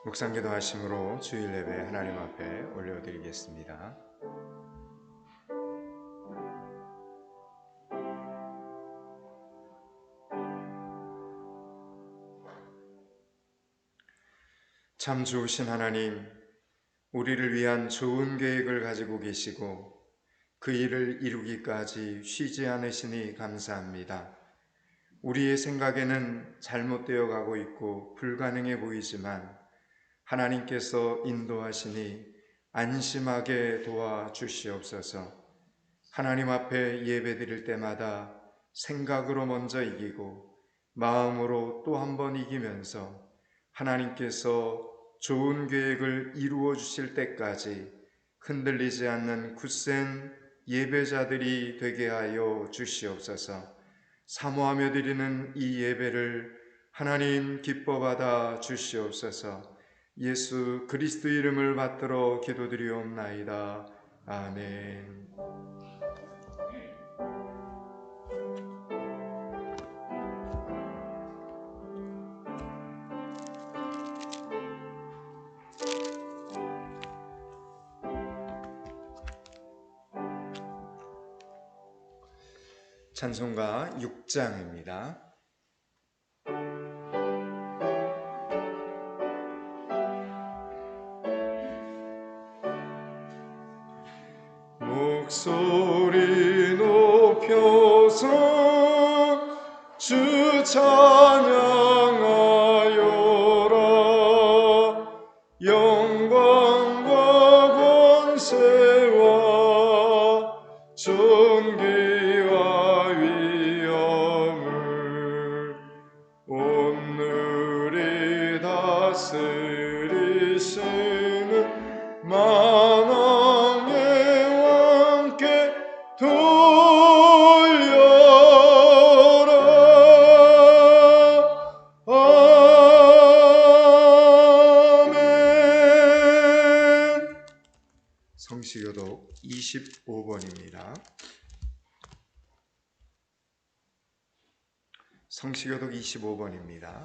묵상기도 하심으로 주일 예배 하나님 앞에 올려드리겠습니다. 참 좋으신 하나님, 우리를 위한 좋은 계획을 가지고 계시고 그 일을 이루기까지 쉬지 않으시니 감사합니다. 우리의 생각에는 잘못되어 가고 있고 불가능해 보이지만 하나님께서 인도하시니 안심하게 도와주시옵소서. 하나님 앞에 예배드릴 때마다 생각으로 먼저 이기고 마음으로 또 한 번 이기면서 하나님께서 좋은 계획을 이루어 주실 때까지 흔들리지 않는 굳센 예배자들이 되게 하여 주시옵소서. 사모하며 드리는 이 예배를 하나님 기뻐 받아 주시옵소서. 예수 그리스도 이름을 받들어 기도드리옵나이다. 아멘. 찬송가 6장입니다. 목소리 높여서 주 찬양하여라. 영광과 권세와 존귀와 위엄을 오늘이 다스리시는 만왕의 왕께 돌려라. 아멘. 성시교독 25번입니다. 성시교독 25번입니다.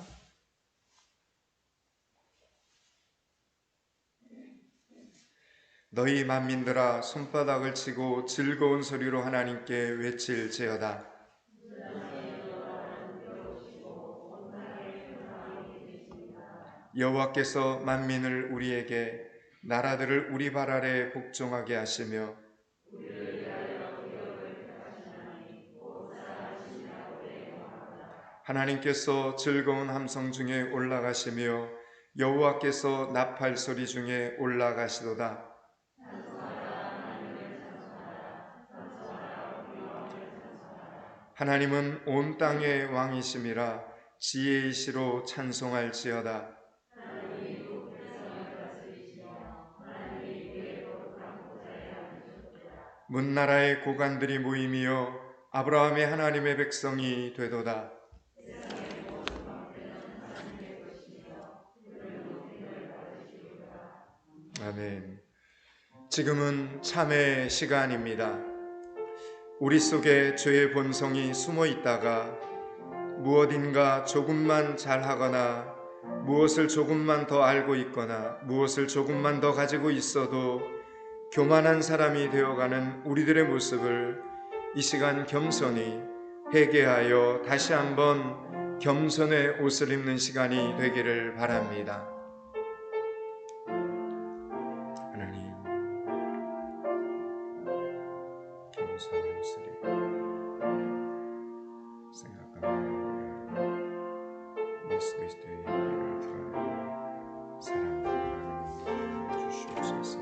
너희 만민들아 손바닥을 치고 즐거운 소리로 하나님께 외칠지어다. 여호와께서 만민을 우리에게, 나라들을 우리 발 아래 복종하게 하시며 하나님께서 즐거운 함성 중에 올라가시며 여호와께서 나팔 소리 중에 올라가시도다. 하나님은 온 땅의 왕이심이라 지혜이시로 찬송할지어다. 문나라의 고관들이 모임이여 아브라함의 하나님의 백성이 되도다. 아멘. 지금은 참의 시간입니다. 우리 속에 죄의 본성이 숨어 있다가 무엇인가 조금만 잘하거나 무엇을 조금만 더 알고 있거나 무엇을 조금만 더 가지고 있어도 교만한 사람이 되어가는 우리들의 모습을 이 시간 겸손히 회개하여 다시 한번 겸손의 옷을 입는 시간이 되기를 바랍니다. 하나님, 겸손의 옷을 입고 생각과 마음으로 예수 그리스도의 이름을 드러내는 사랑을 주시옵소서.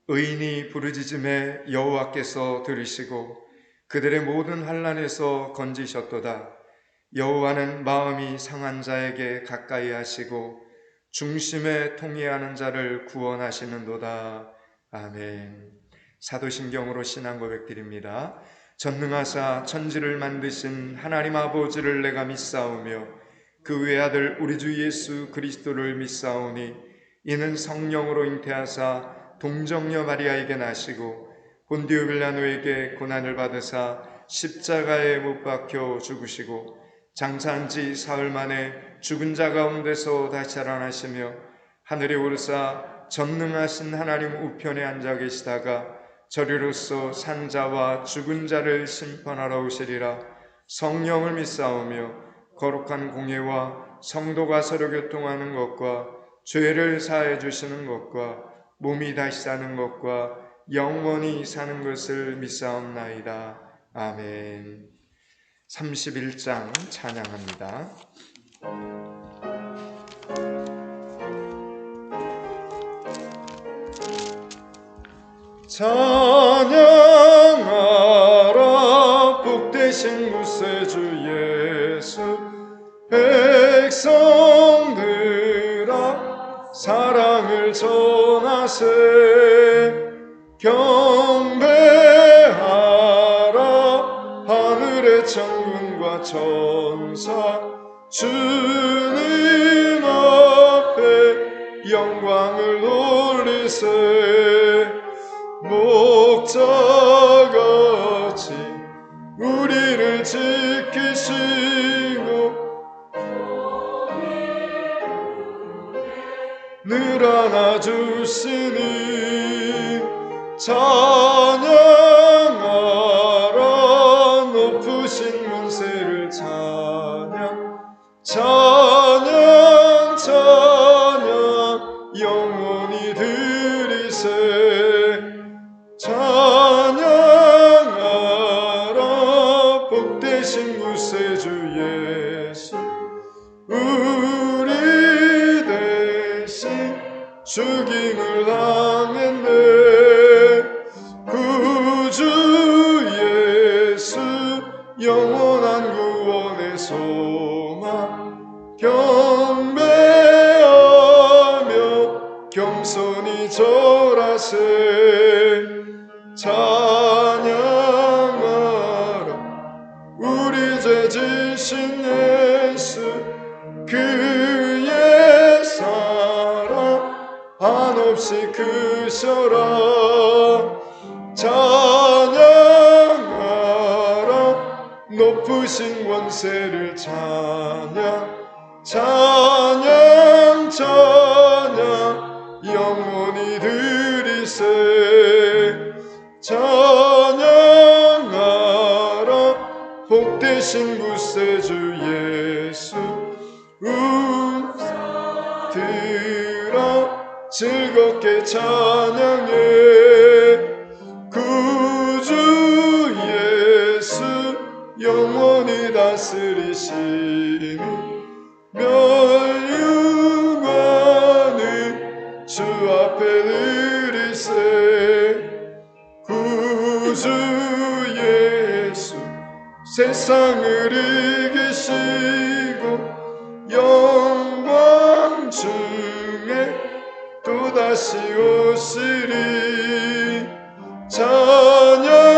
의인이 부르짖음에 여호와께서 들으시고 그들의 모든 환난에서 건지셨도다. 여호와는 마음이 상한 자에게 가까이 하시고 중심에 통회하는 자를 구원하시는도다. 아멘. 사도신경으로 신앙 고백드립니다. 전능하사 천지를 만드신 하나님 아버지를 내가 믿사오며 그 외아들 우리 주 예수 그리스도를 믿사오니 이는 성령으로 잉태하사 동정녀 마리아에게 나시고 본디오 빌라노에게 고난을 받으사 십자가에 못 박혀 죽으시고 장사한 지 사흘 만에 죽은 자 가운데서 다시 살아나시며 하늘에 오르사 전능하신 하나님 우편에 앉아 계시다가 저리로서 산자와 죽은 자를 심판하러 오시리라. 성령을 믿사오며 거룩한 공예와 성도가 서로 교통하는 것과 죄를 사해 주시는 것과 몸이 다시 사는 것과 영원히 사는 것을 믿사옵나이다. 아멘. 31장 찬양합니다. 찬양하라 복되신 구세주 예수 백성들아 사랑을 전하세 경배하라 하늘의 천군과 천사 주님 앞에 영광을 돌리세 목자같이 우리를 지키시고 늘 안아주시니 찬양하라 높으신 권세를 찬양 찬양 찬양 영원히 드리세 찬양하라 복되신 구세주 예수 우리 대신 죽임을 당했네 구주 예수 영원한 구원의 소망 경배하며 겸손히 절하세 찬양하라 우리 죄 지신 예수 그의 사랑 한없이 크셔라 찬양하라 높으신 권세를 찬양 찬양 찬양 영원히 드리세 찬양하라 복되신 구세주 예수 들어 즐겁게 찬양해 구주 예수 영원히 다스리시니 멸류관을 주 앞에 드리세 구주 예수 세상을 이기시고 영광 중에 또다시 오시리 찬양하라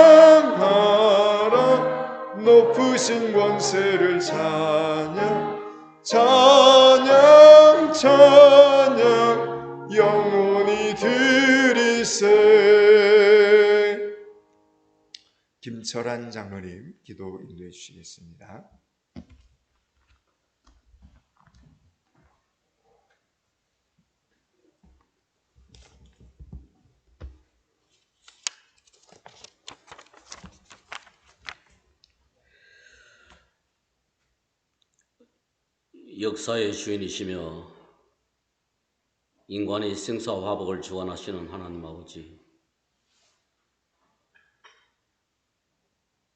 높으신 권세를 찬양 찬양 찬양 영원히 드리세. 김철한 장로님 기도 인도해 주시겠습니다. 역사의 주인이시며 인간의 생사화복을 주관하시는 하나님 아버지,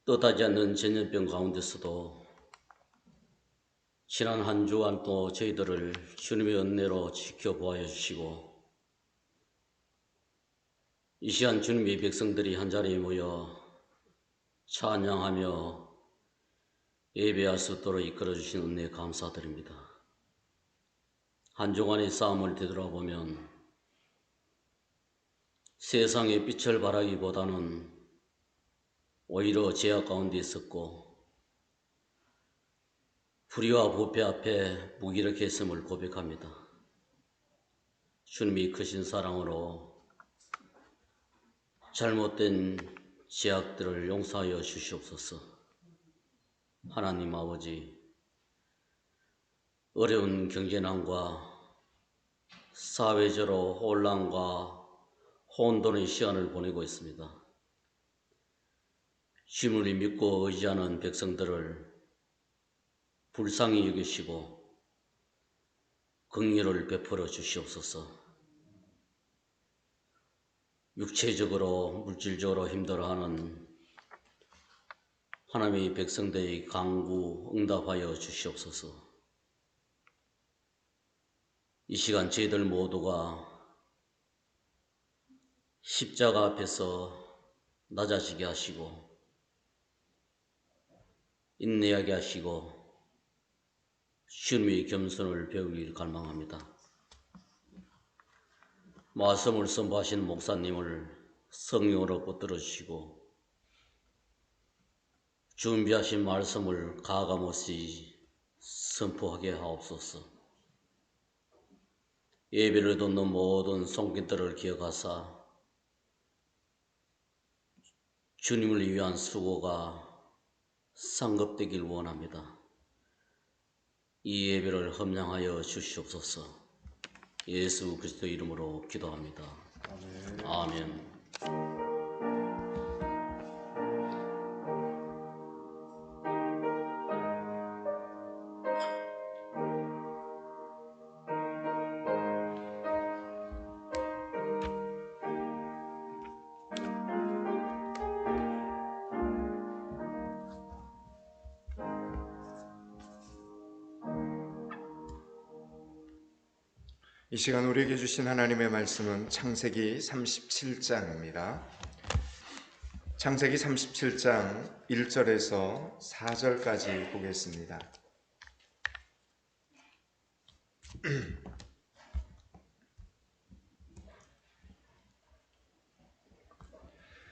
뜻하지 않는 전염병 가운데서도 지난 한 주간 또 저희들을 주님의 은혜로 지켜보아 주시고 이 시간 주님의 백성들이 한자리에 모여 찬양하며 예배할 수 있도록 이끌어 주신 은혜에 감사드립니다. 한 주간의 싸움을 되돌아보면 세상의 빛을 발하기보다는 오히려 제약 가운데 있었고 불의와 부패 앞에 무기력했음을 고백합니다. 주님이 크신 사랑으로 잘못된 제약들을 용서하여 주시옵소서. 하나님 아버지, 어려운 경제난과 사회적으로 혼란과 혼돈의 시간을 보내고 있습니다. 주님을 믿고 의지하는 백성들을 불쌍히 여기시고 긍휼을 베풀어 주시옵소서. 육체적으로 물질적으로 힘들어하는 하나님의 백성들의 간구 응답하여 주시옵소서. 이 시간 저희들 모두가 십자가 앞에서 낮아지게 하시고 인내하게 하시고 주님의 겸손을 배우길 갈망합니다. 말씀을 선포하신 목사님을 성령으로 붙들어 주시고 준비하신 말씀을 가감없이 선포하게 하옵소서. 예배를 돕는 모든 성도들을 기억하사 주님을 위한 수고가 상급되길 원합니다. 이 예배를 험양하여 주시옵소서. 예수 그리스도 이름으로 기도합니다. 아멘. 이 시간 우리에게 주신 하나님의 말씀은 창세기 37장입니다. 창세기 37장 1절에서 4절까지 보겠습니다.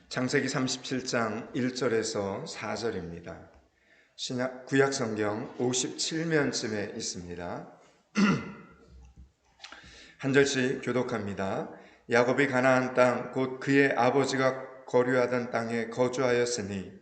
창세기 37장 1절에서 4절입니다. 구약성경 57면쯤에 있습니다. 한 절씩 교독합니다. 야곱이 가나안 땅 곧 그의 아버지가 거류하던 땅에 거주하였으니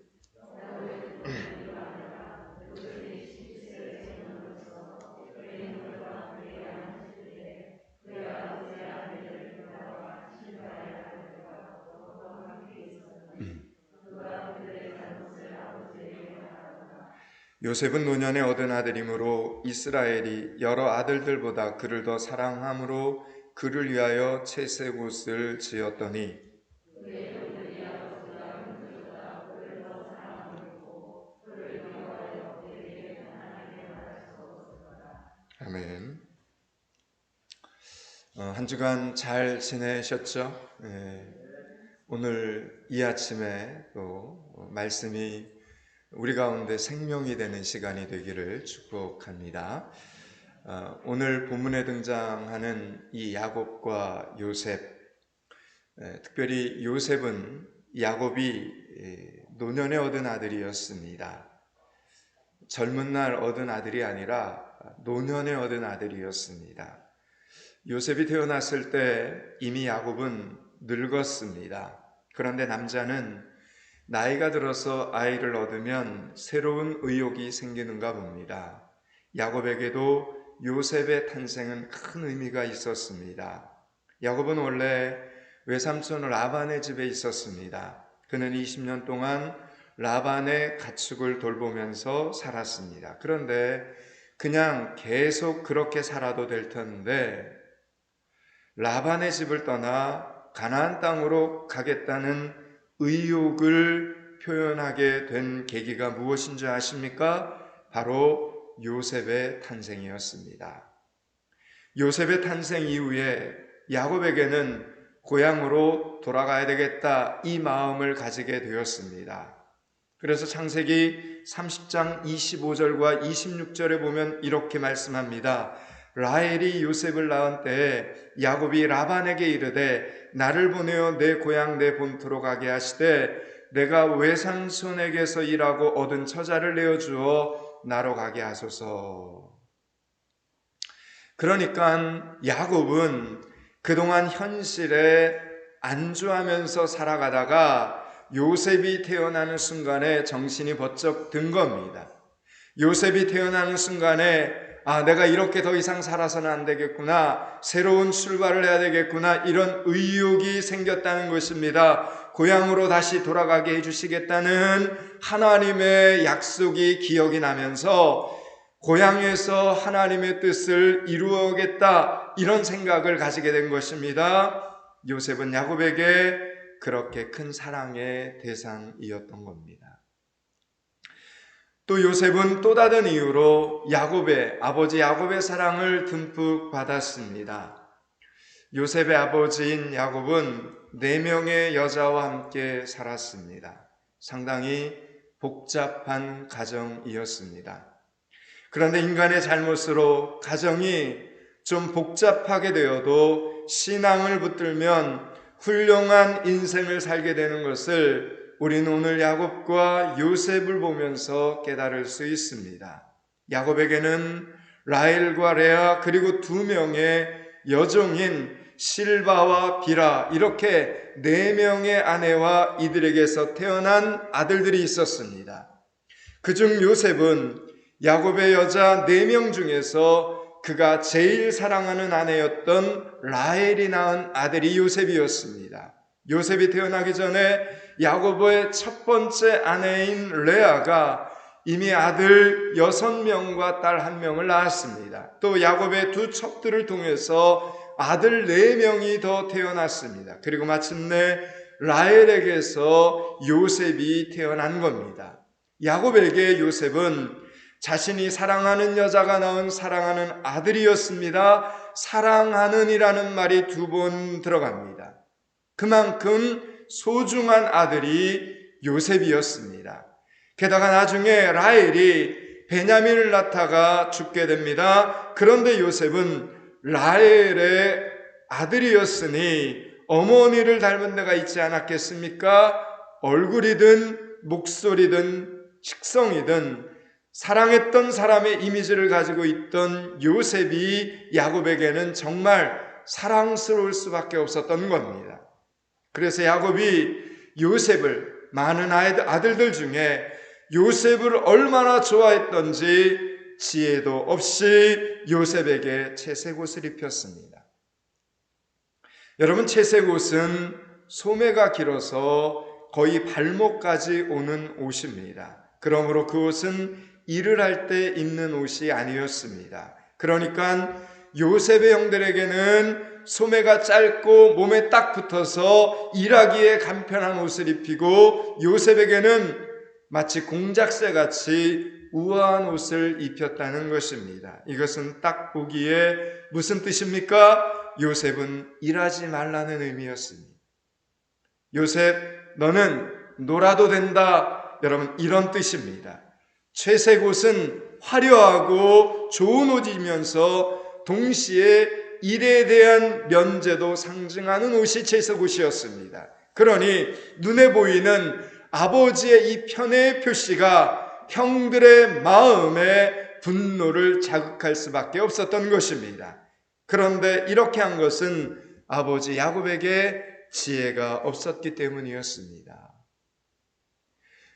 요셉은 노년에 얻은 아들이므로 이스라엘이 여러 아들들보다 그를 더 사랑함으로 그를 위하여 채색 옷을 지었더니 아멘. 한 주간 잘 지내셨죠? 오늘 이 아침에 또 말씀이 우리 가운데 생명이 되는 시간이 되기를 축복합니다. 오늘 본문에 등장하는 이 야곱과 요셉, 특별히 요셉은 야곱이 노년에 얻은 아들이었습니다. 젊은 날 얻은 아들이 아니라 노년에 얻은 아들이었습니다. 요셉이 태어났을 때 이미 야곱은 늙었습니다. 그런데 남자는 나이가 들어서 아이를 얻으면 새로운 의욕이 생기는가 봅니다. 야곱에게도 요셉의 탄생은 큰 의미가 있었습니다. 야곱은 원래 외삼촌 라반의 집에 있었습니다. 그는 20년 동안 라반의 가축을 돌보면서 살았습니다. 그런데 그냥 계속 그렇게 살아도 될 텐데 라반의 집을 떠나 가나안 땅으로 가겠다는 의욕을 표현하게 된 계기가 무엇인 줄 아십니까? 바로 요셉의 탄생이었습니다. 요셉의 탄생 이후에 야곱에게는 고향으로 돌아가야 되겠다 이 마음을 가지게 되었습니다. 그래서 창세기 30장 25절과 26절에 보면 이렇게 말씀합니다. 라헬이 요셉을 낳은 때에 야곱이 라반에게 이르되 나를 보내어 내 고향 내 본토로 가게 하시되 내가 외삼손에게서 일하고 얻은 처자를 내어주어 나로 가게 하소서. 그러니까 야곱은 그동안 현실에 안주하면서 살아가다가 요셉이 태어나는 순간에 정신이 번쩍 든 겁니다. 요셉이 태어나는 순간에 내가 이렇게 더 이상 살아서는 안 되겠구나, 새로운 출발을 해야 되겠구나, 이런 의욕이 생겼다는 것입니다. 고향으로 다시 돌아가게 해주시겠다는 하나님의 약속이 기억이 나면서 고향에서 하나님의 뜻을 이루어겠다, 이런 생각을 가지게 된 것입니다. 요셉은 야곱에게 그렇게 큰 사랑의 대상이었던 겁니다. 또 요셉은 또 다른 이유로 아버지 야곱의 사랑을 듬뿍 받았습니다. 요셉의 아버지인 야곱은 4명의 여자와 함께 살았습니다. 상당히 복잡한 가정이었습니다. 그런데 인간의 잘못으로 가정이 좀 복잡하게 되어도 신앙을 붙들면 훌륭한 인생을 살게 되는 것을 우리는 오늘 야곱과 요셉을 보면서 깨달을 수 있습니다. 야곱에게는 라헬과 레아 그리고 2명의 여종인 실바와 비라, 이렇게 4명의 아내와 이들에게서 태어난 아들들이 있었습니다. 그중 요셉은 야곱의 여자 4명 중에서 그가 제일 사랑하는 아내였던 라헬이 낳은 아들이 요셉이었습니다. 요셉이 태어나기 전에 야곱의 첫 번째 아내인 레아가 이미 아들 6명과 딸 1명을 낳았습니다. 또 야곱의 2 첩들을 통해서 아들 4명이 더 태어났습니다. 그리고 마침내 라헬에게서 요셉이 태어난 겁니다. 야곱에게 요셉은 자신이 사랑하는 여자가 낳은 사랑하는 아들이었습니다. 사랑하는 이라는 말이 2번 들어갑니다. 그만큼 소중한 아들이 요셉이었습니다. 게다가 나중에 라헬이 베냐민을 낳다가 죽게 됩니다. 그런데 요셉은 라헬의 아들이었으니 어머니를 닮은 데가 있지 않았겠습니까? 얼굴이든 목소리든 식성이든 사랑했던 사람의 이미지를 가지고 있던 요셉이 야곱에게는 정말 사랑스러울 수밖에 없었던 겁니다. 그래서 야곱이 요셉을, 많은 아들들 중에 요셉을 얼마나 좋아했던지 지혜도 없이 요셉에게 채색옷을 입혔습니다. 여러분, 채색옷은 소매가 길어서 거의 발목까지 오는 옷입니다. 그러므로 그 옷은 일을 할 때 입는 옷이 아니었습니다. 그러니까 요셉의 형들에게는 소매가 짧고 몸에 딱 붙어서 일하기에 간편한 옷을 입히고, 요셉에게는 마치 공작새같이 우아한 옷을 입혔다는 것입니다. 이것은 딱 보기에 무슨 뜻입니까? 요셉은 일하지 말라는 의미였습니다. 요셉, 너는 놀아도 된다, 여러분, 이런 뜻입니다. 채색옷은 화려하고 좋은 옷이면서 동시에 일에 대한 면제도 상징하는 옷이 채색옷이었습니다. 그러니 눈에 보이는 아버지의 이 편애의 표시가 형들의 마음에 분노를 자극할 수밖에 없었던 것입니다. 그런데 이렇게 한 것은 아버지 야곱에게 지혜가 없었기 때문이었습니다.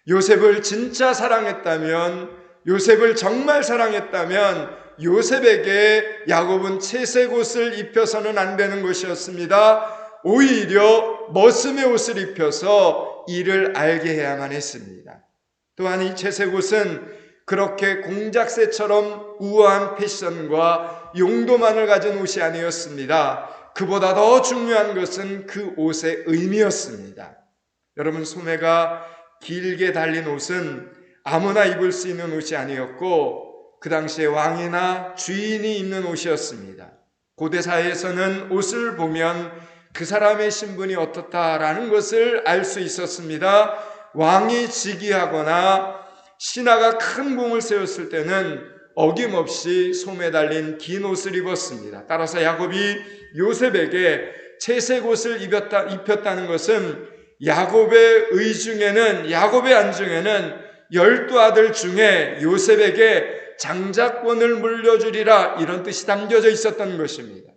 요셉을 진짜 사랑했다면, 요셉을 정말 사랑했다면 요셉에게 야곱은 채색옷을 입혀서는 안 되는 것이었습니다. 오히려 머슴의 옷을 입혀서 이를 알게 해야만 했습니다. 또한 이 채색옷은 그렇게 공작새처럼 우아한 패션과 용도만을 가진 옷이 아니었습니다. 그보다 더 중요한 것은 그 옷의 의미였습니다. 여러분, 소매가 길게 달린 옷은 아무나 입을 수 있는 옷이 아니었고, 그 당시에 왕이나 주인이 입는 옷이었습니다. 고대 사회에서는 옷을 보면 그 사람의 신분이 어떻다라는 것을 알 수 있었습니다. 왕이 즉위하거나 신하가 큰 공을 세웠을 때는 어김없이 소매 달린 긴 옷을 입었습니다. 따라서 야곱이 요셉에게 채색 옷을 입혔다는 것은 야곱의 야곱의 안중에는 12아들 중에 요셉에게 장자권을 물려주리라 이런 뜻이 담겨져 있었던 것입니다.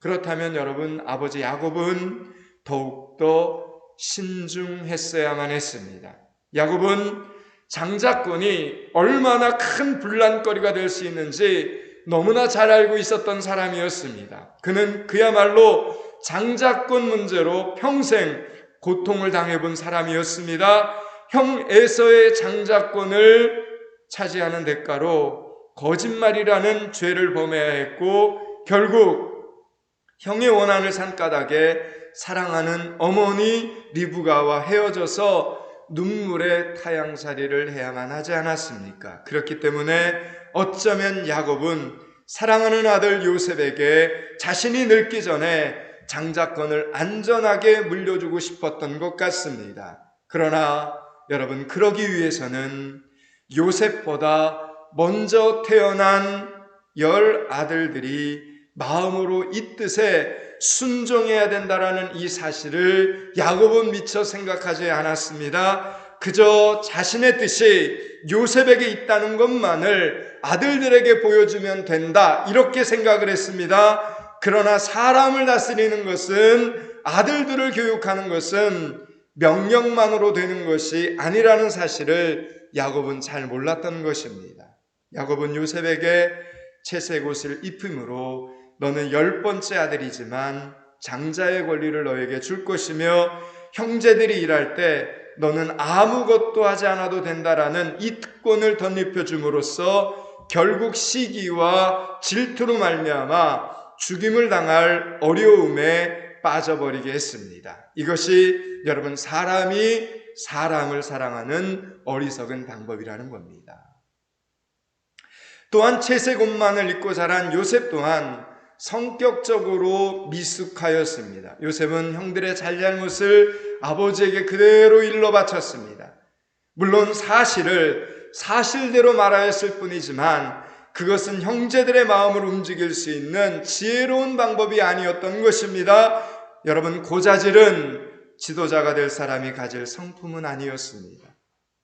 그렇다면 여러분, 아버지 야곱은 더욱더 신중했어야만 했습니다. 야곱은 장자권이 얼마나 큰 분란거리가 될 수 있는지 너무나 잘 알고 있었던 사람이었습니다. 그는 그야말로 장자권 문제로 평생 고통을 당해본 사람이었습니다. 형 에서의 장자권을 차지하는 대가로 거짓말이라는 죄를 범해야 했고, 결국 형의 원한을 산 까닭에 사랑하는 어머니 리브가와 헤어져서 눈물의 타향살이를 해야만 하지 않았습니까? 그렇기 때문에 어쩌면 야곱은 사랑하는 아들 요셉에게 자신이 늙기 전에 장자권을 안전하게 물려주고 싶었던 것 같습니다. 그러나 여러분, 그러기 위해서는 요셉보다 먼저 태어난 10아들들이 마음으로 이 뜻에 순종해야 된다라는 이 사실을 야곱은 미처 생각하지 않았습니다. 그저 자신의 뜻이 요셉에게 있다는 것만을 아들들에게 보여주면 된다, 이렇게 생각을 했습니다. 그러나 사람을 다스리는 것은, 아들들을 교육하는 것은 명령만으로 되는 것이 아니라는 사실을 야곱은 잘 몰랐던 것입니다. 야곱은 요셉에게 채색 옷을 입힘으로 너는 10번째 아들이지만 장자의 권리를 너에게 줄 것이며 형제들이 일할 때 너는 아무것도 하지 않아도 된다라는 이 특권을 덧입혀 줌으로써 결국 시기와 질투로 말미암아 죽임을 당할 어려움에 빠져버리게 했습니다. 이것이 여러분, 사람이 사람을 사랑하는 어리석은 방법이라는 겁니다. 또한 채색 옷만을 입고 자란 요셉 또한 성격적으로 미숙하였습니다. 요셉은 형들의 잘잘못을 아버지에게 그대로 일러 바쳤습니다. 물론 사실을 사실대로 말하였을 뿐이지만 그것은 형제들의 마음을 움직일 수 있는 지혜로운 방법이 아니었던 것입니다. 여러분, 고자질은 지도자가 될 사람이 가질 성품은 아니었습니다.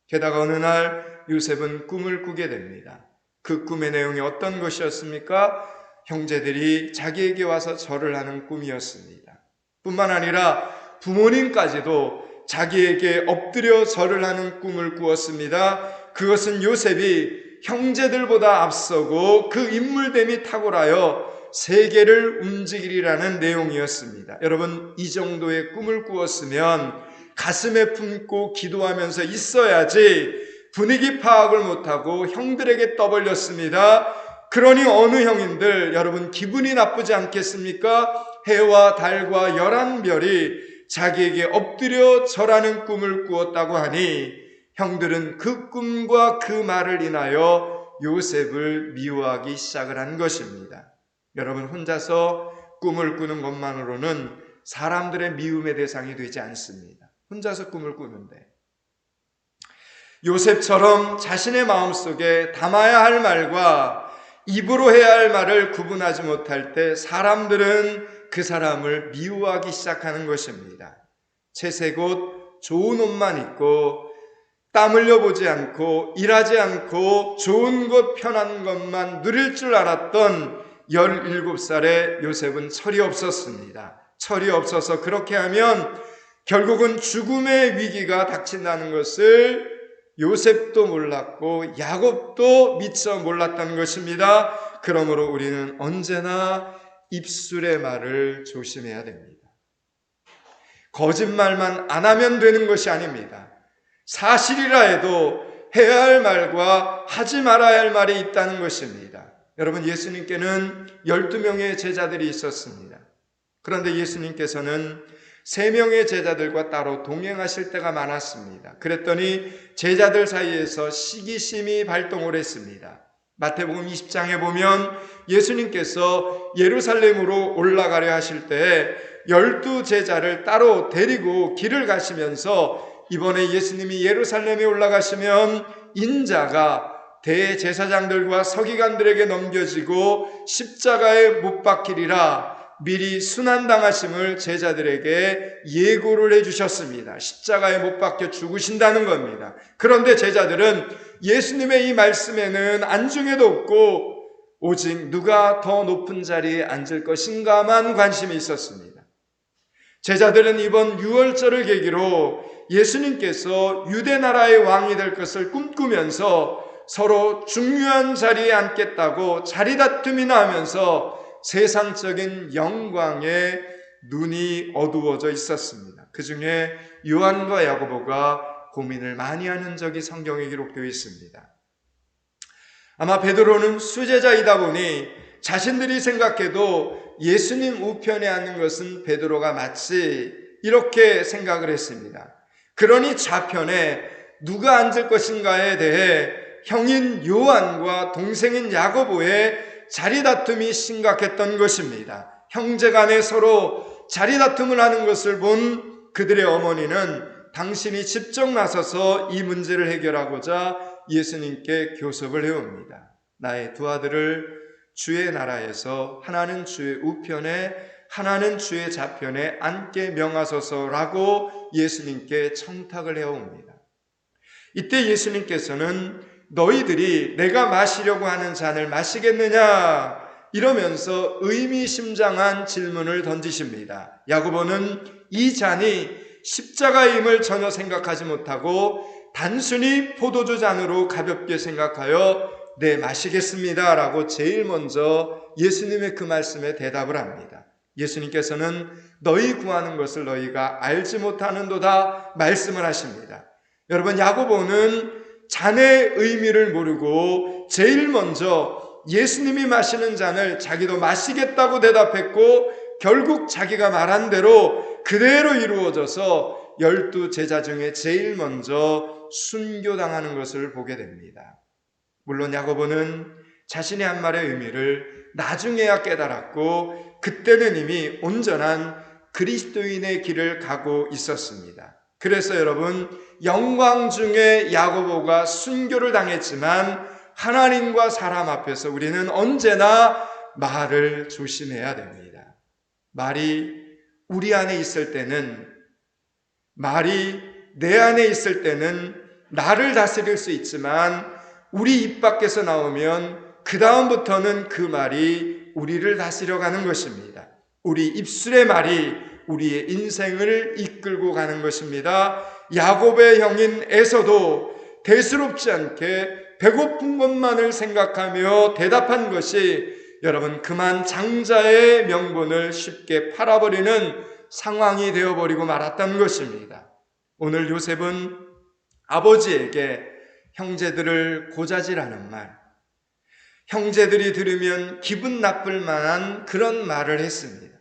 게다가 어느 날 요셉은 꿈을 꾸게 됩니다. 그 꿈의 내용이 어떤 것이었습니까? 형제들이 자기에게 와서 절을 하는 꿈이었습니다. 뿐만 아니라 부모님까지도 자기에게 엎드려 절을 하는 꿈을 꾸었습니다. 그것은 요셉이 형제들보다 앞서고 그 인물됨이 탁월하여 세계를 움직이리라는 내용이었습니다. 여러분, 이 정도의 꿈을 꾸었으면 가슴에 품고 기도하면서 있어야지 분위기 파악을 못하고 형들에게 떠벌렸습니다. 그러니 어느 형인들 여러분 기분이 나쁘지 않겠습니까? 해와 달과 11별이 자기에게 엎드려 절하는 꿈을 꾸었다고 하니 형들은 그 꿈과 그 말을 인하여 요셉을 미워하기 시작을 한 것입니다. 여러분, 혼자서 꿈을 꾸는 것만으로는 사람들의 미움의 대상이 되지 않습니다. 혼자서 꿈을 꾸는데 요셉처럼 자신의 마음속에 담아야 할 말과 입으로 해야 할 말을 구분하지 못할 때 사람들은 그 사람을 미워하기 시작하는 것입니다. 채색 옷, 좋은 옷만 입고 땀 흘려보지 않고 일하지 않고 좋은 것 편한 것만 누릴 줄 알았던 17살의 요셉은 철이 없었습니다. 철이 없어서 그렇게 하면 결국은 죽음의 위기가 닥친다는 것을 요셉도 몰랐고 야곱도 미처 몰랐다는 것입니다. 그러므로 우리는 언제나 입술의 말을 조심해야 됩니다. 거짓말만 안 하면 되는 것이 아닙니다. 사실이라 해도 해야 할 말과 하지 말아야 할 말이 있다는 것입니다. 여러분, 예수님께는 12명의 제자들이 있었습니다. 그런데 예수님께서는 3명의 제자들과 따로 동행하실 때가 많았습니다. 그랬더니 제자들 사이에서 시기심이 발동을 했습니다. 마태복음 20장에 보면 예수님께서 예루살렘으로 올라가려 하실 때 12제자를 따로 데리고 길을 가시면서 이번에 예수님이 예루살렘에 올라가시면 인자가 대제사장들과 서기관들에게 넘겨지고 십자가에 못 박히리라, 미리 순환당하심을 제자들에게 예고를 해주셨습니다. 십자가에 못 박혀 죽으신다는 겁니다. 그런데 제자들은 예수님의 이 말씀에는 안중에도 없고 오직 누가 더 높은 자리에 앉을 것인가만 관심이 있었습니다. 제자들은 이번 유월절을 계기로 예수님께서 유대 나라의 왕이 될 것을 꿈꾸면서 서로 중요한 자리에 앉겠다고 자리다툼이나 하면서 세상적인 영광에 눈이 어두워져 있었습니다. 그 중에 요한과 야고보가 고민을 많이 하는 적이 성경에 기록되어 있습니다. 아마 베드로는 수제자이다 보니 자신들이 생각해도 예수님 우편에 앉는 것은 베드로가 맞지 이렇게 생각을 했습니다. 그러니 좌편에 누가 앉을 것인가에 대해 형인 요한과 동생인 야고보의 자리다툼이 심각했던 것입니다. 형제간에 서로 자리다툼을 하는 것을 본 그들의 어머니는 당신이 직접 나서서 이 문제를 해결하고자 예수님께 교섭을 해옵니다. 나의 두 아들을 주의 나라에서 하나는 주의 우편에 하나는 주의 좌편에 앉게 명하소서라고 예수님께 청탁을 해옵니다. 이때 예수님께서는 너희들이 내가 마시려고 하는 잔을 마시겠느냐 이러면서 의미심장한 질문을 던지십니다. 야고보는 이 잔이 십자가임을 전혀 생각하지 못하고 단순히 포도주 잔으로 가볍게 생각하여 네 마시겠습니다 라고 제일 먼저 예수님의 그 말씀에 대답을 합니다. 예수님께서는 너희 구하는 것을 너희가 알지 못하는도다 말씀을 하십니다. 여러분, 야고보는 잔의 의미를 모르고 제일 먼저 예수님이 마시는 잔을 자기도 마시겠다고 대답했고 결국 자기가 말한 대로 그대로 이루어져서 12 제자 중에 제일 먼저 순교당하는 것을 보게 됩니다. 물론 야고보는 자신의 한 말의 의미를 나중에야 깨달았고 그때는 이미 온전한 그리스도인의 길을 가고 있었습니다. 그래서 여러분, 영광 중에 야고보가 순교를 당했지만 하나님과 사람 앞에서 우리는 언제나 말을 조심해야 됩니다. 말이 우리 안에 있을 때는, 말이 내 안에 있을 때는 나를 다스릴 수 있지만 우리 입 밖에서 나오면 그 다음부터는 그 말이 우리를 다스려가는 것입니다. 우리 입술의 말이 우리의 인생을 이끌고 가는 것입니다. 야곱의 형인 에서도 대수롭지 않게 배고픈 것만을 생각하며 대답한 것이 여러분 그만 장자의 명분을 쉽게 팔아버리는 상황이 되어버리고 말았다는 것입니다. 오늘 요셉은 아버지에게 형제들을 고자질하는 말, 형제들이 들으면 기분 나쁠 만한 그런 말을 했습니다.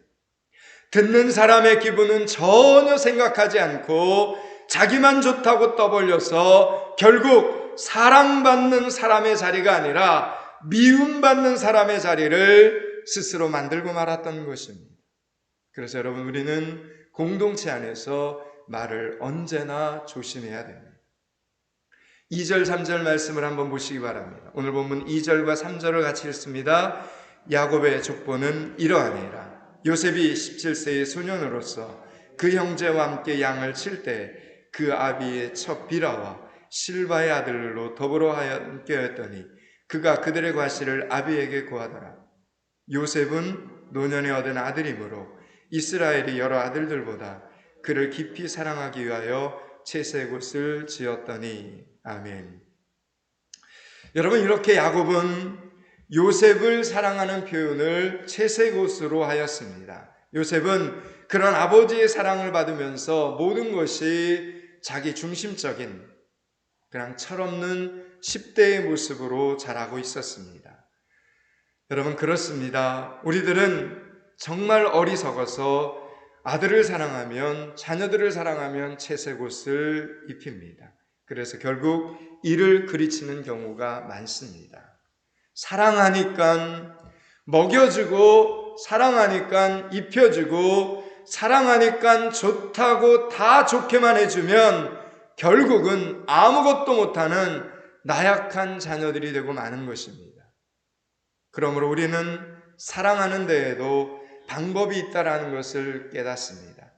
듣는 사람의 기분은 전혀 생각하지 않고 자기만 좋다고 떠벌려서 결국 사랑받는 사람의 자리가 아니라 미움받는 사람의 자리를 스스로 만들고 말았던 것입니다. 그래서 여러분, 우리는 공동체 안에서 말을 언제나 조심해야 됩니다. 2절 3절 말씀을 한번 보시기 바랍니다. 오늘 본문 2절과 3절을 같이 읽습니다. 야곱의 족보는 이러하니라. 요셉이 17세의 소년으로서 그 형제와 함께 양을 칠 때 그 아비의 첫 비라와 실바의 아들로 더불어 함께하였더니 그가 그들의 과실을 아비에게 고하더라. 요셉은 노년에 얻은 아들이므로 이스라엘이 여러 아들들보다 그를 깊이 사랑하기 위하여 채색옷을 지었더니. 아멘. 여러분, 이렇게 야곱은 요셉을 사랑하는 표현을 채색옷으로 하였습니다. 요셉은 그런 아버지의 사랑을 받으면서 모든 것이 자기 중심적인 그냥 철없는 10대의 모습으로 자라고 있었습니다. 여러분, 그렇습니다. 우리들은 정말 어리석어서 아들을 사랑하면, 자녀들을 사랑하면 채색옷을 입힙니다. 그래서 결국 이를 그르치는 경우가 많습니다. 사랑하니까 먹여주고, 사랑하니까 입혀주고, 사랑하니까 좋다고 다 좋게만 해주면 결국은 아무것도 못하는 나약한 자녀들이 되고 마는 것입니다. 그러므로 우리는 사랑하는 데에도 방법이 있다라는 것을 깨닫습니다.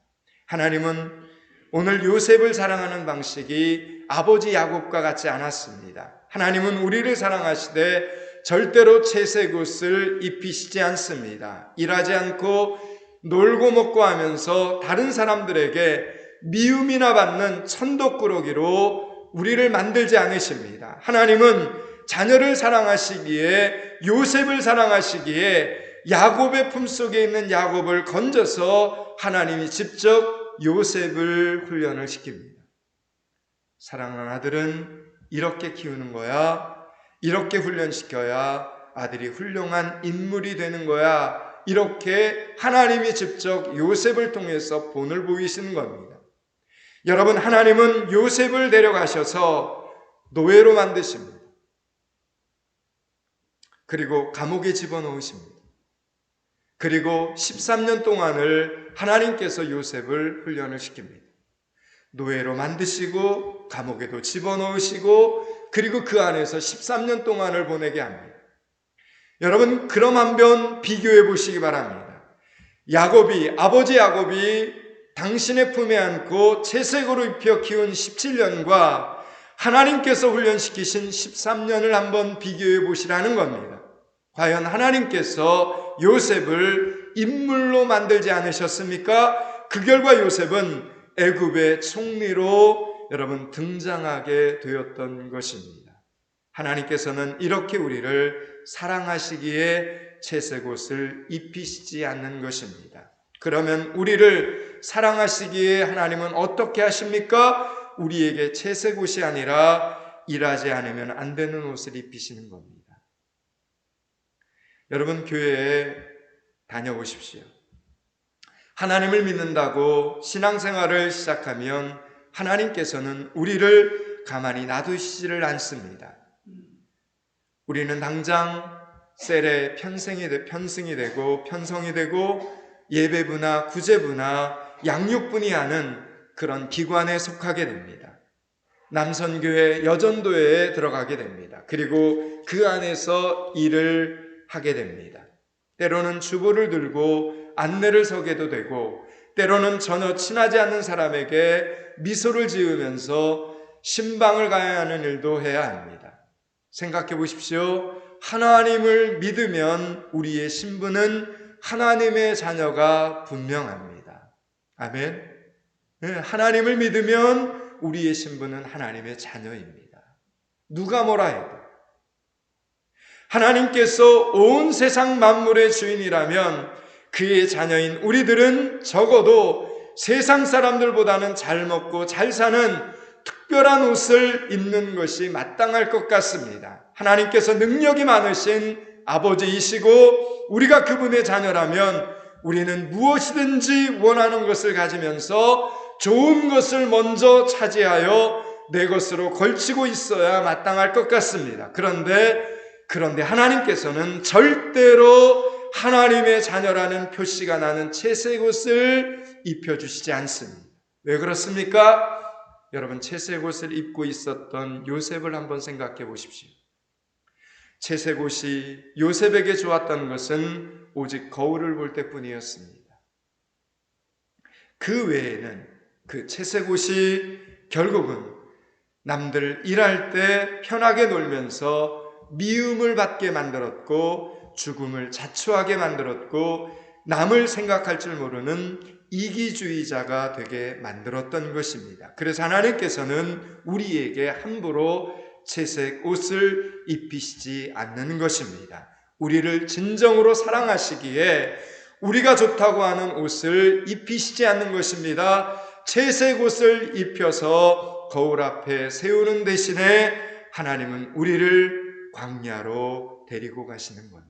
하나님은 오늘 요셉을 사랑하는 방식이 아버지 야곱과 같지 않았습니다. 하나님은 우리를 사랑하시되 절대로 채색 옷을 입히시지 않습니다. 일하지 않고 놀고 먹고 하면서 다른 사람들에게 미움이나 받는 천덕꾸러기로 우리를 만들지 않으십니다. 하나님은 자녀를 사랑하시기에, 요셉을 사랑하시기에 야곱의 품속에 있는 야곱을 건져서 하나님이 직접 요셉을 훈련을 시킵니다. 사랑하는 아들은 이렇게 키우는 거야. 이렇게 훈련시켜야 아들이 훌륭한 인물이 되는 거야. 이렇게 하나님이 직접 요셉을 통해서 본을 보이시는 겁니다. 여러분, 하나님은 요셉을 데려가셔서 노예로 만드십니다. 그리고 감옥에 집어넣으십니다. 그리고 13년 동안을 하나님께서 요셉을 훈련을 시킵니다. 노예로 만드시고 감옥에도 집어넣으시고 그리고 그 안에서 13년 동안을 보내게 합니다. 여러분, 그럼 한번 비교해 보시기 바랍니다. 아버지 야곱이 당신의 품에 안고 채색으로 입혀 키운 17년과 하나님께서 훈련시키신 13년을 한번 비교해 보시라는 겁니다. 과연 하나님께서 요셉을 인물로 만들지 않으셨습니까? 그 결과 요셉은 애굽의 총리로 여러분 등장하게 되었던 것입니다. 하나님께서는 이렇게 우리를 사랑하시기에 채색 옷을 입히시지 않는 것입니다. 그러면 우리를 사랑하시기에 하나님은 어떻게 하십니까? 우리에게 채색 옷이 아니라 일하지 않으면 안 되는 옷을 입히시는 겁니다. 여러분, 교회에 다녀보십시오. 하나님을 믿는다고 신앙생활을 시작하면 하나님께서는 우리를 가만히 놔두시지를 않습니다. 우리는 당장 셀에 편승이 되고 편성이 되고 예배부나 구제부나 양육분이 하는 그런 기관에 속하게 됩니다. 남선교회, 여전도회에 들어가게 됩니다. 그리고 그 안에서 일을 하게 됩니다. 때로는 주보를 들고 안내를 서게도 되고 때로는 전혀 친하지 않는 사람에게 미소를 지으면서 신방을 가야 하는 일도 해야 합니다. 생각해 보십시오. 하나님을 믿으면 우리의 신분은 하나님의 자녀가 분명합니다. 아멘. 하나님을 믿으면 우리의 신분은 하나님의 자녀입니다. 누가 뭐라 해도. 하나님께서 온 세상 만물의 주인이라면 그의 자녀인 우리들은 적어도 세상 사람들보다는 잘 먹고 잘 사는 특별한 옷을 입는 것이 마땅할 것 같습니다. 하나님께서 능력이 많으신 아버지이시고 우리가 그분의 자녀라면 우리는 무엇이든지 원하는 것을 가지면서 좋은 것을 먼저 차지하여 내 것으로 걸치고 있어야 마땅할 것 같습니다. 그런데 하나님께서는 절대로 하나님의 자녀라는 표시가 나는 채색 옷을 입혀주시지 않습니다. 왜 그렇습니까? 여러분, 채색 옷을 입고 있었던 요셉을 한번 생각해 보십시오. 채색 옷이 요셉에게 좋았던 것은 오직 거울을 볼 때뿐이었습니다. 그 외에는 그 채색 옷이 결국은 남들 일할 때 편하게 놀면서 미움을 받게 만들었고 죽음을 자초하게 만들었고 남을 생각할 줄 모르는 이기주의자가 되게 만들었던 것입니다. 그래서 하나님께서는 우리에게 함부로 채색 옷을 입히시지 않는 것입니다. 우리를 진정으로 사랑하시기에 우리가 좋다고 하는 옷을 입히시지 않는 것입니다. 채색 옷을 입혀서 거울 앞에 세우는 대신에 하나님은 우리를 광야로 데리고 가시는 겁니다.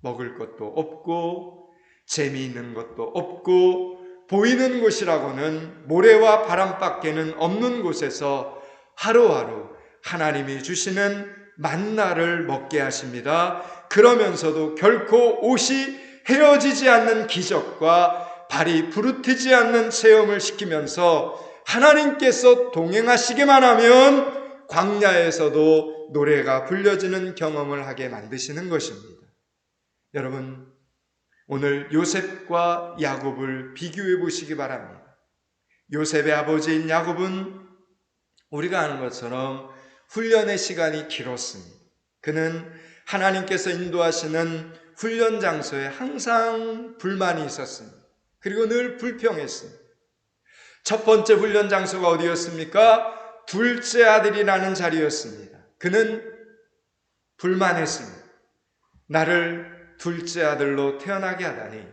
먹을 것도 없고 재미있는 것도 없고 보이는 곳이라고는 모래와 바람밖에는 없는 곳에서 하루하루 하나님이 주시는 만나를 먹게 하십니다. 그러면서도 결코 옷이 헤어지지 않는 기적과 발이 부르트지 않는 체험을 시키면서 하나님께서 동행하시기만 하면 광야에서도 노래가 불려지는 경험을 하게 만드시는 것입니다. 여러분, 오늘 요셉과 야곱을 비교해 보시기 바랍니다. 요셉의 아버지인 야곱은 우리가 아는 것처럼 훈련의 시간이 길었습니다. 그는 하나님께서 인도하시는 훈련 장소에 항상 불만이 있었습니다. 그리고 늘 불평했습니다. 첫 번째 훈련 장소가 어디였습니까? 둘째 아들이라는 자리였습니다. 그는 불만했습니다. 나를 둘째 아들로 태어나게 하다니.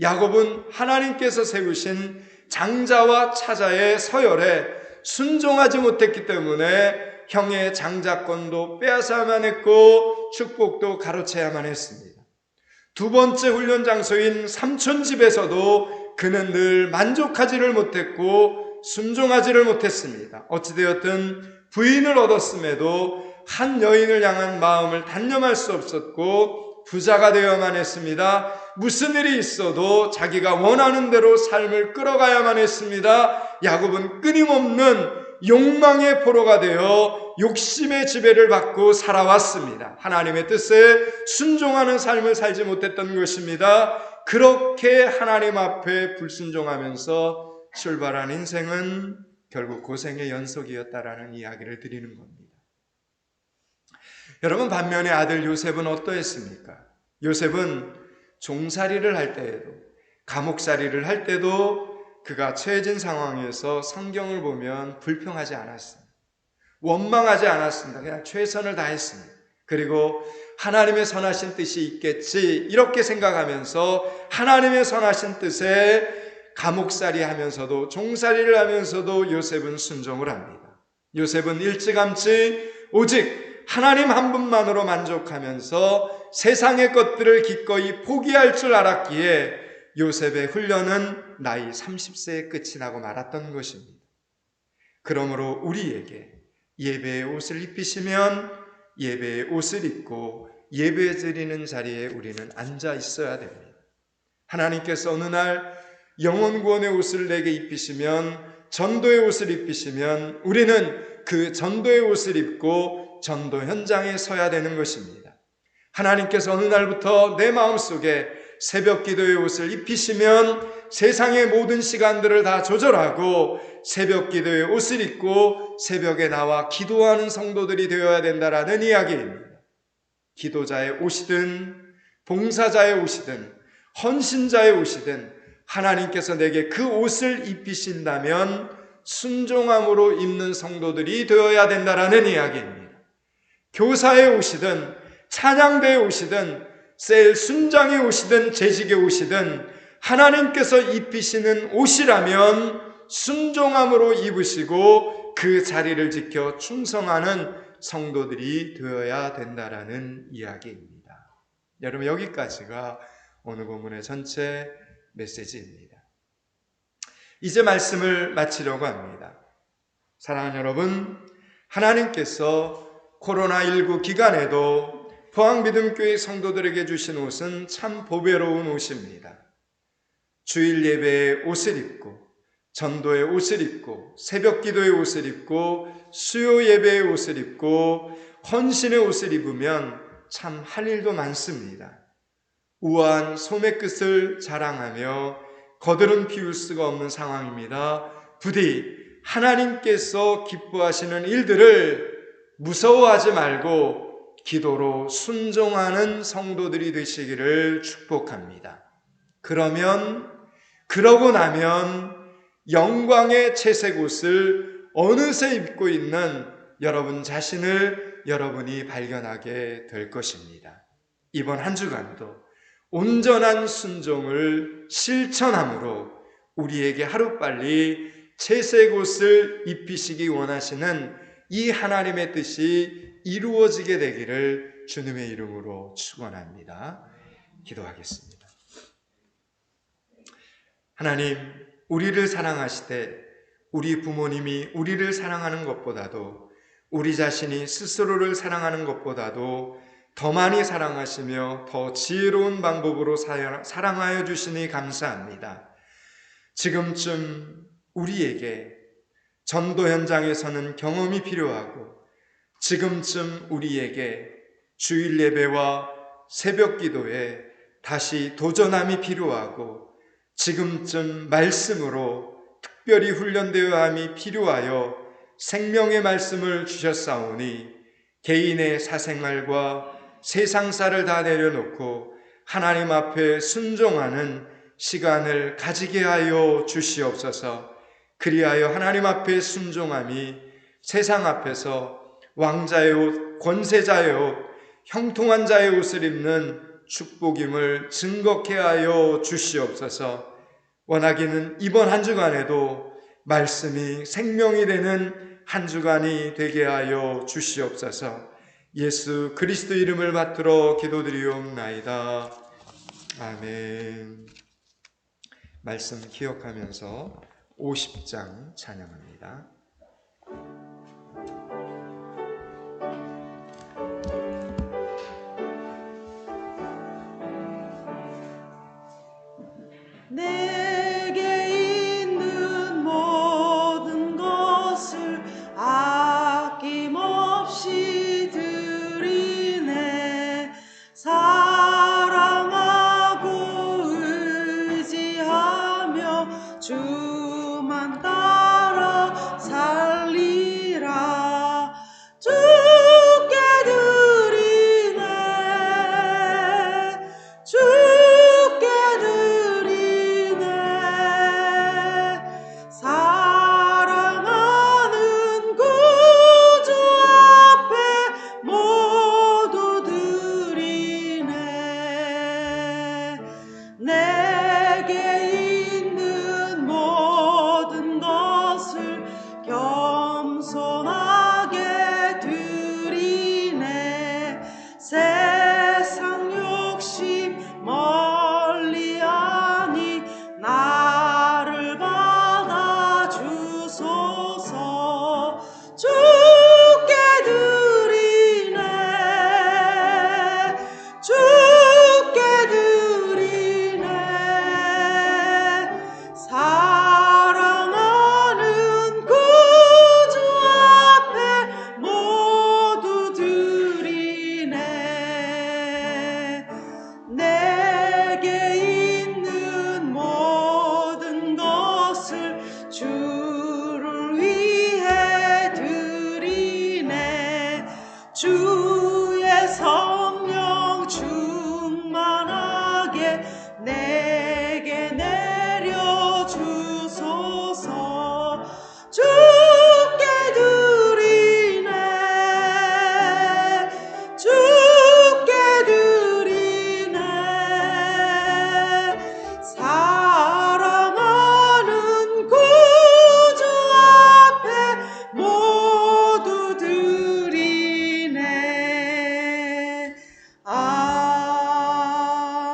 야곱은 하나님께서 세우신 장자와 차자의 서열에 순종하지 못했기 때문에 형의 장자권도 빼앗아야만 했고 축복도 가로채야만 했습니다. 두 번째 훈련 장소인 삼촌 집에서도 그는 늘 만족하지를 못했고 순종하지를 못했습니다. 어찌되었든 부인을 얻었음에도 한 여인을 향한 마음을 단념할 수 없었고 부자가 되어야만 했습니다. 무슨 일이 있어도 자기가 원하는 대로 삶을 끌어가야만 했습니다. 야곱은 끊임없는 욕망의 포로가 되어 욕심의 지배를 받고 살아왔습니다. 하나님의 뜻에 순종하는 삶을 살지 못했던 것입니다. 그렇게 하나님 앞에 불순종하면서 출발한 인생은 결국 고생의 연속이었다라는 이야기를 드리는 겁니다. 여러분, 반면에 아들 요셉은 어떠했습니까? 요셉은 종살이를 할 때에도, 감옥살이를 할 때도 그가 처해진 상황에서 성경을 보면 불평하지 않았습니다. 원망하지 않았습니다. 그냥 최선을 다했습니다. 그리고 하나님의 선하신 뜻이 있겠지 이렇게 생각하면서 하나님의 선하신 뜻에 감옥살이 하면서도 종살이를 하면서도 요셉은 순종을 합니다. 요셉은 일찌감치 오직 하나님 한 분만으로 만족하면서 세상의 것들을 기꺼이 포기할 줄 알았기에 요셉의 훈련은 나이 30세에 끝이 나고 말았던 것입니다. 그러므로 우리에게 예배의 옷을 입히시면 예배의 옷을 입고 예배 드리는 자리에 우리는 앉아 있어야 됩니다. 하나님께서 어느 날 영혼 구원의 옷을 내게 입히시면, 전도의 옷을 입히시면 우리는 그 전도의 옷을 입고 전도 현장에 서야 되는 것입니다. 하나님께서 어느 날부터 내 마음속에 새벽 기도의 옷을 입히시면 세상의 모든 시간들을 다 조절하고 새벽 기도의 옷을 입고 새벽에 나와 기도하는 성도들이 되어야 된다라는 이야기입니다. 기도자의 옷이든 봉사자의 옷이든 헌신자의 옷이든 하나님께서 내게 그 옷을 입히신다면 순종함으로 입는 성도들이 되어야 된다라는 이야기입니다. 교사의 옷이든 찬양대의 옷이든 셀 순장의 옷이든 재직의 옷이든 하나님께서 입히시는 옷이라면 순종함으로 입으시고 그 자리를 지켜 충성하는 성도들이 되어야 된다라는 이야기입니다. 여러분, 여기까지가 오늘 본문의 전체 메시지입니다. 이제 말씀을 마치려고 합니다. 사랑하는 여러분, 하나님께서 코로나19 기간에도 포항믿음교회 성도들에게 주신 옷은 참 보배로운 옷입니다. 주일 예배의 옷을 입고, 전도의 옷을 입고, 새벽 기도의 옷을 입고, 수요 예배의 옷을 입고, 헌신의 옷을 입으면 참 할 일도 많습니다. 우아한 소매 끝을 자랑하며 거들은 피울 수가 없는 상황입니다. 부디 하나님께서 기뻐하시는 일들을 무서워하지 말고 기도로 순종하는 성도들이 되시기를 축복합니다. 그러고 나면 영광의 채색 옷을 어느새 입고 있는 여러분 자신을 여러분이 발견하게 될 것입니다. 이번 한 주간도 온전한 순종을 실천함으로 우리에게 하루빨리 채색 옷을 입히시기 원하시는 이 하나님의 뜻이 이루어지게 되기를 주님의 이름으로 축원합니다. 기도하겠습니다. 하나님, 우리를 사랑하시되 우리 부모님이 우리를 사랑하는 것보다도, 우리 자신이 스스로를 사랑하는 것보다도 더 많이 사랑하시며 더 지혜로운 방법으로 사랑하여 주시니 감사합니다. 지금쯤 우리에게 전도 현장에서는 경험이 필요하고, 지금쯤 우리에게 주일 예배와 새벽 기도에 다시 도전함이 필요하고 지금쯤 말씀으로 특별히 훈련되어 함이 필요하여 생명의 말씀을 주셨사오니 개인의 사생활과 세상사를 다 내려놓고 하나님 앞에 순종하는 시간을 가지게 하여 주시옵소서. 그리하여 하나님 앞에 순종함이 세상 앞에서 왕자의 옷, 권세자의 옷, 형통한 자의 옷을 입는 축복임을 증거케 하여 주시옵소서. 원하기는 이번 한 주간에도 말씀이 생명이 되는 한 주간이 되게 하여 주시옵소서. 예수 그리스도 이름을 받들어 기도드리옵나이다. 아멘. 말씀 기억하면서 50장 찬양합니다. 내게 있는 모든 것을 아낌없이 드리네. 사랑하고 의지하며 주만 따라 살리라. 주께 드리네. 주께 드리네. 사랑하는 구주 앞에 모두 드리네. 내게 있는 모든 것을 겸손하게 드리네. 세상 욕심 멀리하니 나를 받아 주소서. 주께 드리네. 주께 드리네. 사랑하는 구주 앞에 모두 드리네. 내게 있는 모든 것을 주를 위해 드리네. 주의 성령 충만하게 내게 내려 주소서. 주께 드리네. 주께 드리네. 사랑하는 구주 앞에 모두 드리네.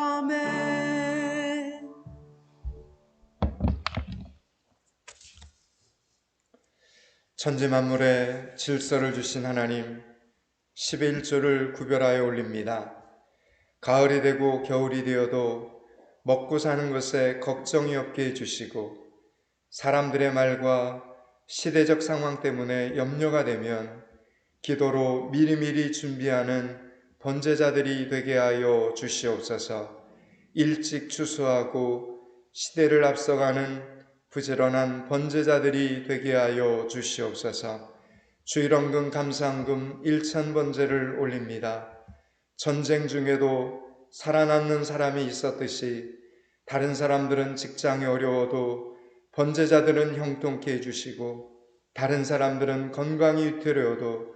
아멘. 천지 만물에 질서를 주신 하나님, 11조를 구별하여 올립니다. 가을이 되고 겨울이 되어도 먹고 사는 것에 걱정이 없게 해주시고 사람들의 말과 시대적 상황 때문에 염려가 되면 기도로 미리미리 준비하는 번제자들이 되게 하여 주시옵소서. 일찍 추수하고 시대를 앞서가는 부지런한 번제자들이 되게 하여 주시옵소서. 주일원금 감사헌금 1000번제를 올립니다. 전쟁 중에도 살아남는 사람이 있었듯이 다른 사람들은 직장이 어려워도 번제자들은 형통케 해주시고 다른 사람들은 건강이 위태로워도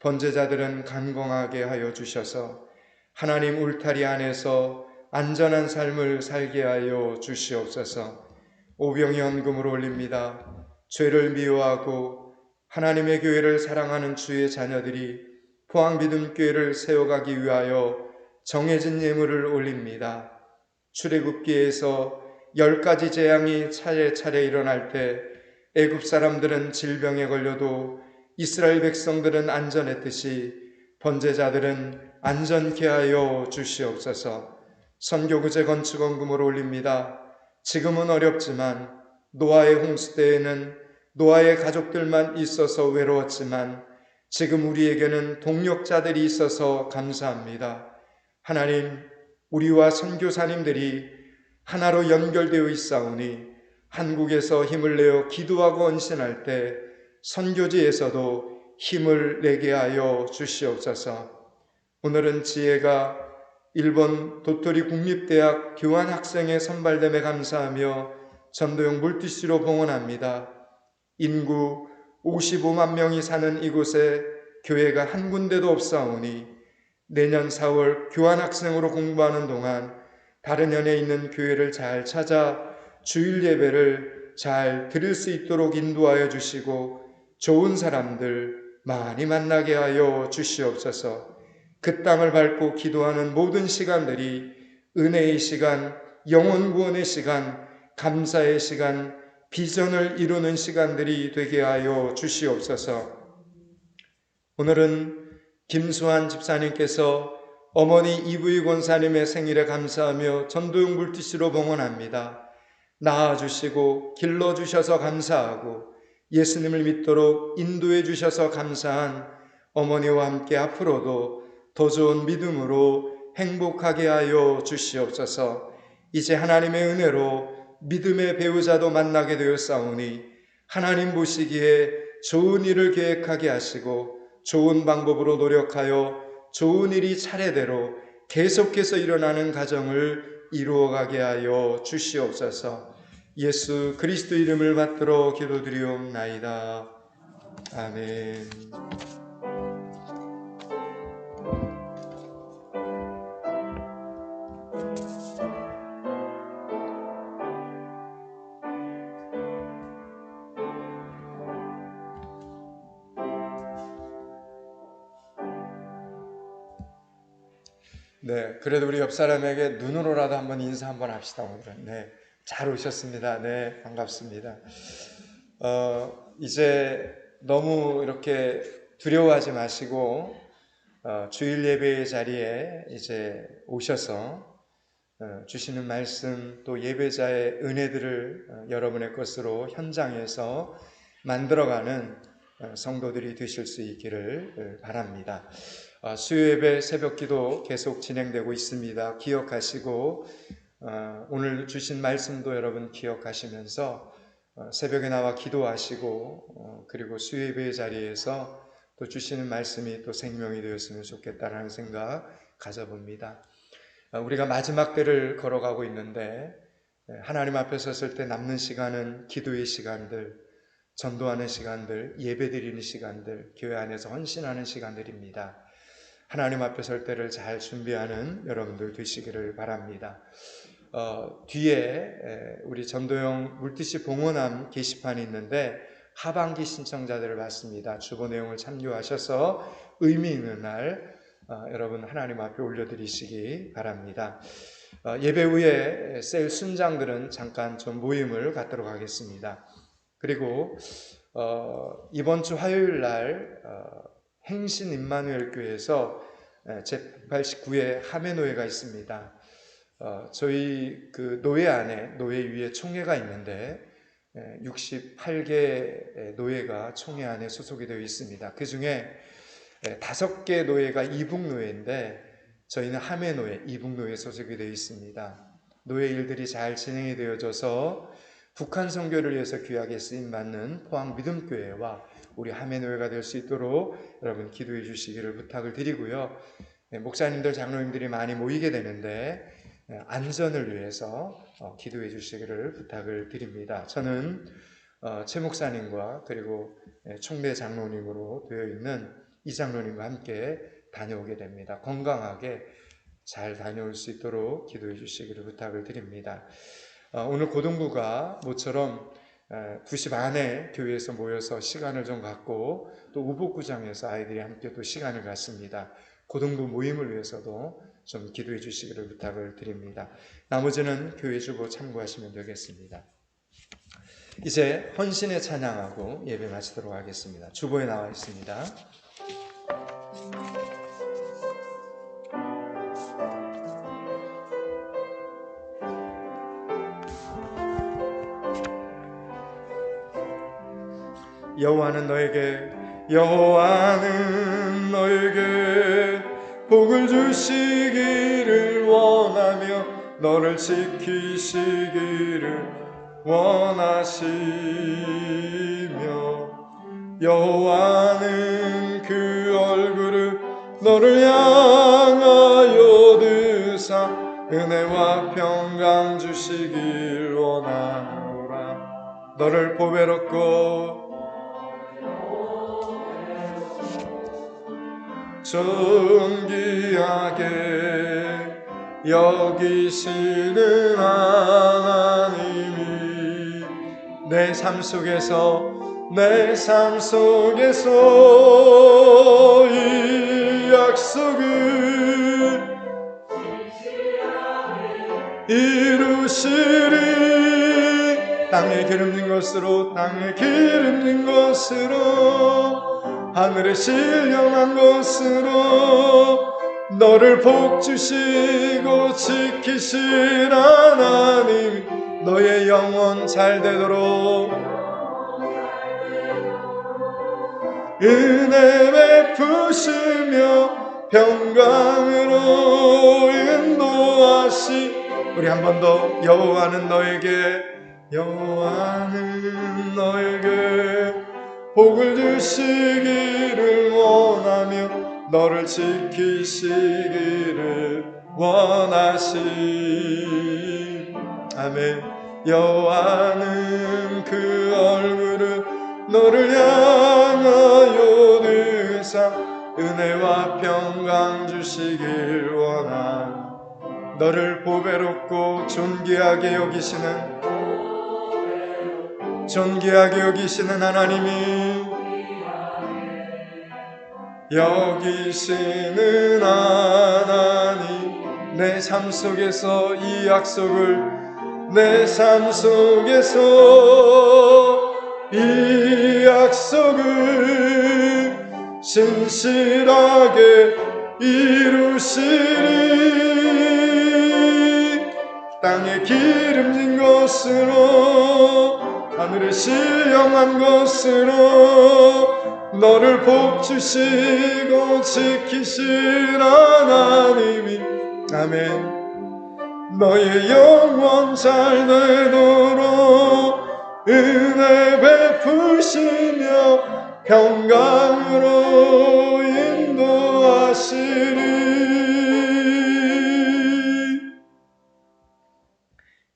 번제자들은 간공하게 하여 주셔서 하나님 울타리 안에서 안전한 삶을 살게 하여 주시옵소서. 오병이 헌금을 올립니다. 죄를 미워하고 하나님의 교회를 사랑하는 주의 자녀들이 포항비듬교회를 세워가기 위하여 정해진 예물을 올립니다. 출애굽기에서 10가지 재앙이 차례차례 일어날 때 애굽 사람들은 질병에 걸려도 이스라엘 백성들은 안전했듯이 번제자들은 안전케 하여 주시옵소서. 선교구제 건축헌금을 올립니다. 지금은 어렵지만 노아의 홍수 때에는 노아의 가족들만 있어서 외로웠지만 지금 우리에게는 동력자들이 있어서 감사합니다. 하나님, 우리와 선교사님들이 하나로 연결되어 있사오니 한국에서 힘을 내어 기도하고 헌신할 때 선교지에서도 힘을 내게 하여 주시옵소서. 오늘은 지혜가 일본 도토리 국립대학 교환학생회 선발됨에 감사하며 전도용 물티슈로 봉헌합니다. 인구 55만 명이 사는 이곳에 교회가 한 군데도 없사오니 내년 4월 교환학생으로 공부하는 동안 다른 현에 있는 교회를 잘 찾아 주일 예배를 잘 드릴 수 있도록 인도하여 주시고 좋은 사람들 많이 만나게 하여 주시옵소서. 그 땅을 밟고 기도하는 모든 시간들이 은혜의 시간, 영혼 구원의 시간, 감사의 시간, 비전을 이루는 시간들이 되게 하여 주시옵소서. 오늘은 김수환 집사님께서 어머니 이부희 권사님의 생일에 감사하며 전도용 물티슈로 봉헌합니다. 낳아주시고 길러주셔서 감사하고 예수님을 믿도록 인도해 주셔서 감사한 어머니와 함께 앞으로도 더 좋은 믿음으로 행복하게 하여 주시옵소서. 이제 하나님의 은혜로 믿음의 배우자도 만나게 되었사오니 하나님 보시기에 좋은 일을 계획하게 하시고 좋은 방법으로 노력하여 좋은 일이 차례대로 계속해서 일어나는 가정을 이루어가게 하여 주시옵소서. 예수 그리스도 이름을 받들어 기도드리옵나이다. 아멘. 네, 그래도 우리 옆 사람에게 눈으로라도 한번 인사 한번 합시다. 오늘은. 네, 잘 오셨습니다. 네, 반갑습니다. 이제 너무 이렇게 두려워하지 마시고 주일 예배의 자리에 이제 오셔서 주시는 말씀 또 예배자의 은혜들을 여러분의 것으로 현장에서 만들어가는 성도들이 되실 수 있기를 바랍니다. 수요예배 새벽기도 계속 진행되고 있습니다. 기억하시고 오늘 주신 말씀도 여러분 기억하시면서 새벽에 나와 기도하시고 그리고 수요예배 자리에서 또 주시는 말씀이 또 생명이 되었으면 좋겠다라는 생각 가져봅니다. 우리가 마지막 때를 걸어가고 있는데 하나님 앞에 섰을 때 남는 시간은 기도의 시간들, 전도하는 시간들, 예배드리는 시간들, 교회 안에서 헌신하는 시간들입니다. 하나님 앞에 설 때를 잘 준비하는 여러분들 되시기를 바랍니다. 뒤에 우리 전도용 물티슈 봉헌함 게시판이 있는데 하반기 신청자들을 받습니다. 주보 내용을 참조하셔서 의미 있는 날 여러분 하나님 앞에 올려드리시기 바랍니다. 예배 후에 셀 순장들은 잠깐 좀 모임을 갖도록 하겠습니다. 그리고 이번 주 화요일 날 행신 임마누엘 교회에서 제189회 하매노회가 있습니다. 저희 그 노회 안에 노회 위에 총회가 있는데 68개 노회가 총회 안에 소속이 되어 있습니다. 그 중에 5개 노회가 이북노회인데 저희는 하매노회, 이북노회 소속이 되어 있습니다. 노회 일들이 잘 진행이 되어져서 북한 선교를 위해서 귀하게 쓰임받는 포항 믿음교회와 우리 하매노회가 될 수 있도록 여러분 기도해 주시기를 부탁을 드리고요. 목사님들, 장로님들이 많이 모이게 되는데 안전을 위해서 기도해 주시기를 부탁을 드립니다. 저는 최 목사님과 그리고 총대 장로님으로 되어 있는 이 장로님과 함께 다녀오게 됩니다. 건강하게 잘 다녀올 수 있도록 기도해 주시기를 부탁을 드립니다. 오늘 고등부가 모처럼 2시 반에 교회에서 모여서 시간을 좀 갖고 또 우복구장에서 아이들이 함께 또 시간을 갖습니다. 고등부 모임을 위해서도 좀 기도해 주시기를 부탁을 드립니다. 나머지는 교회 주보 참고하시면 되겠습니다. 이제 헌신에 찬양하고 예배 마치도록 하겠습니다. 주보에 나와 있습니다. 여호와는 너에게 복을 주시기를 원하며 너를 지키시기를 원하시며 여호와는 그 얼굴을 너를 향하여 드사 은혜와 평강 주시길 원하노라. 너를 보배롭고 존귀하게 여기시는 하나님이 내 삶 속에서 이 약속을 이루시리. 땅에 기름진 것으로 하늘에 신령한 것으로 너를 복주시고 지키신 하나님 너의 영혼 잘되도록 은혜 베푸시며 평강으로 인도하시. 우리 한 번 더 여호와는 너에게 복을 주시기를 원하며 너를 지키시기를 원하시. 아멘. 여호와는 그 얼굴을 너를 향하여 드사 은혜와 평강 주시길 원하니 너를 보배롭고 존귀하게 여기시는 하나님이 여기시는 하나님 내 삶 속에서 이 약속을 신실하게 이루시리. 땅에 기름진 것으로 하늘에 신령한 것으로 너를 복주시고 지키신 하나님이 아멘. 너의 영혼 잘되도록 은혜 베푸시며 평강으로 인도하시리.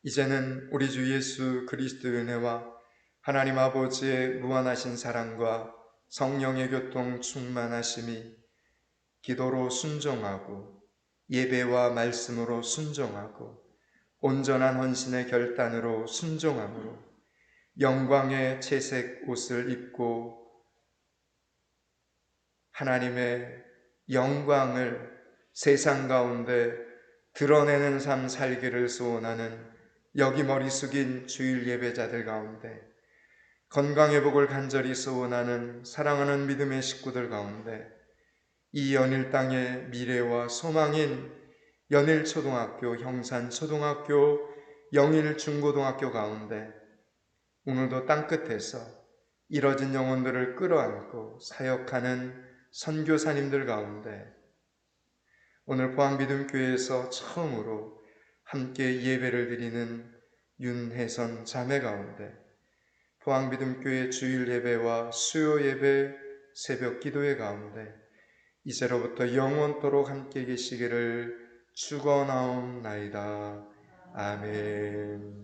이제는 우리 주 예수 그리스도의 은혜와 하나님 아버지의 무한하신 사랑과 성령의 교통 충만하심이 기도로 순종하고 예배와 말씀으로 순종하고 온전한 헌신의 결단으로 순종함으로 영광의 채색 옷을 입고 하나님의 영광을 세상 가운데 드러내는 삶 살기를 소원하는 여기 머리 숙인 주일 예배자들 가운데 건강의 복을 간절히 소원하는 사랑하는 믿음의 식구들 가운데 이 연일 땅의 미래와 소망인 연일초등학교, 형산초등학교, 영일중고등학교 가운데 오늘도 땅끝에서 이뤄진 영혼들을 끌어안고 사역하는 선교사님들 가운데 오늘 포항믿음교회에서 처음으로 함께 예배를 드리는 윤혜선 자매 가운데 포항믿음교회 주일 예배와 수요 예배 새벽 기도회 가운데 이제로부터 영원토록 함께 계시기를 축원하옵나이다. 아멘.